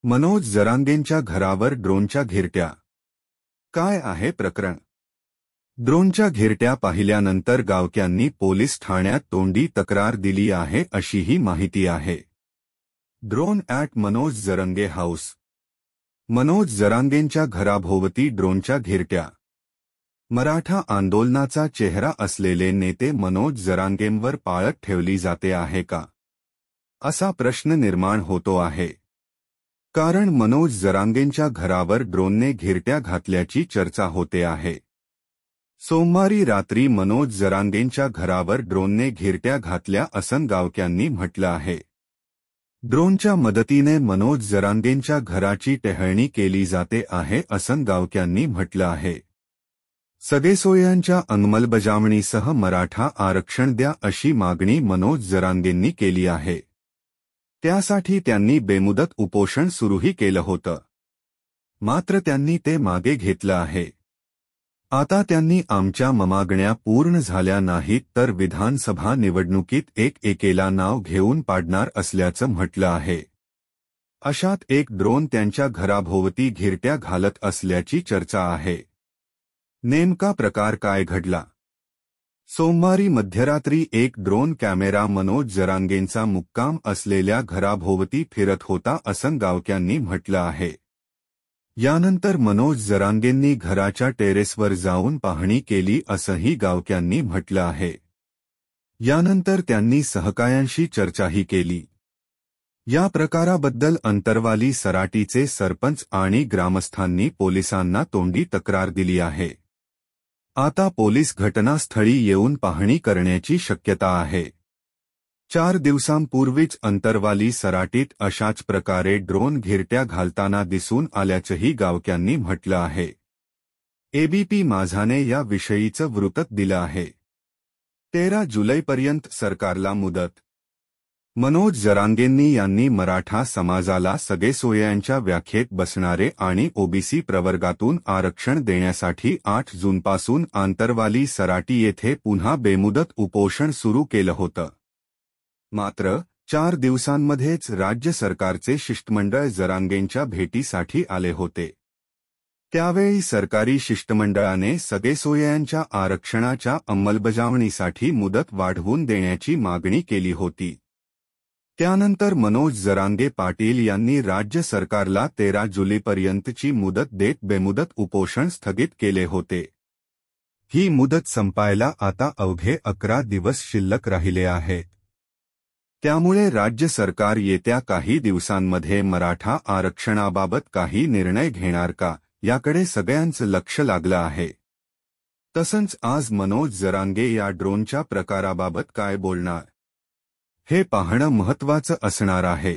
मनोज जरांगेंच्या घरावर ड्रोनच्या घिरट्या. काय आहे प्रकरण? ड्रोनच्या घिरट्या पाहिल्यानंतर गावकऱ्यांनी पोलीस ठाण्यात तोंडी तक्रार दिली आहे अशीही माहिती आहे. Drone at Manoj Jarange house. Manoj जरांगेंच्या घराभोवती ड्रोनच्या घिरट्या. मराठा आंदोलनाचा चेहरा असलेले नेते मनोज जरांगेंवर पाळत ठेवली जाते आहे का, असा प्रश्न निर्माण होतो आहे. कारण मनोज जरांगेंच्या घरावर ड्रोनने घिरट्या घातल्याची चर्चा होते आहे. सोमवारी रात्री मनोज जरांगेंच्या घरावर ड्रोनने घिरट्या घातल्या असं गावकऱ्यांनी म्हटलं आहे. ड्रोनच्या मदतीने मनोज जरांगेंच्या घराची टेहळणी केली जाते आहे असं गावकऱ्यांनी म्हटलं आहे. सगेसोय्यांच्या अंमलबजावणीसह मराठा आरक्षण द्या अशी मागणी मनोज जरांगेंनी केली आहे. त्यासाठी त्यांनी बेमुदत उपोषण सुरूही केलं होतं. मात्र त्यांनी ते मागे घेतलं आहे. आता त्यांनी आमच्या मागण्या पूर्ण झाल्या नाहीत तर विधानसभा निवडणुकीत एकेला नाव घेऊन पाडणार असल्याचं म्हटलं आहे. अशात एक ड्रोन त्यांच्या घराभोवती घिरट्या घालत असल्याची चर्चा आहे. नेमका प्रकार काय घडला? सोमवारी मध्यरात्री एक ड्रोन कॅमेरा मनोज जरांगेंचा मुक्काम असलेल्या घराभोवती फिरत होता असं गावकऱ्यांनी म्हटलं आहे. यानंतर मनोज जरांगेंनी घराच्या टेरेसवर जाऊन पाहणी केली असंही गावकऱ्यांनी म्हटलं आहे. यानंतर त्यांनी सहकायांशी चर्चाही केली. या प्रकाराबद्दल अंतरवाली सराटीचे सरपंच आणि ग्रामस्थांनी पोलिसांना तोंडी तक्रार दिली आहे. आता पोलीस घटनास्थळी येऊन पाहणी करण्याची शक्यता आहे. 4 दिवसांपूर्वीच अंतरवाली सराटीत अशाच प्रकारे ड्रोन घिरट्या घालताना दिसून आल्याचंही गावकऱ्यांनी म्हटलं आहे. एबीपी माझाने या विषयीचं वृत्त दिलं आहे. 13 जुलैपर्यंत सरकारला मुदत. मनोज जरांगेंनी यांनी मराठा समाजाला सगेसोय्यांच्या व्याख्येत बसणारे आणि ओबीसी प्रवर्गातून आरक्षण देण्यासाठी 8 जूनपासून आंतरवाली सराटी येथे पुन्हा बेमुदत उपोषण सुरू केलं होतं. मात्र 4 दिवसांमध्येच राज्य सरकारचे शिष्टमंडळ जरांगेंच्या भेटीसाठी आले होते. त्यावेळी सरकारी शिष्टमंडळाने सगेसोय्यांच्या आरक्षणाच्या अंमलबजावणीसाठी मुदत वाढवून देण्याची मागणी केली होती. त्यानंतर मनोज जरांगे पाटील यांनी राज्य सरकारला 13 जुलैपर्यंतची मुदत देत बेमुदत उपोषण स्थगित केले होते. ही मुदत संपायला आता अवघे 11 दिवस शिल्लक राहिले आहेत. त्यामुळे राज्य सरकार येत्या काही दिवसांमध्ये मराठा आरक्षणाबाबत काही निर्णय घेणार का, याकडे सगळ्यांचं लक्ष लागलं आहे. तसंच आज मनोज जरांगे या ड्रोनच्या प्रकाराबाबत काय बोलणार, हे पाहणं महत्त्वाचं असणार आहे.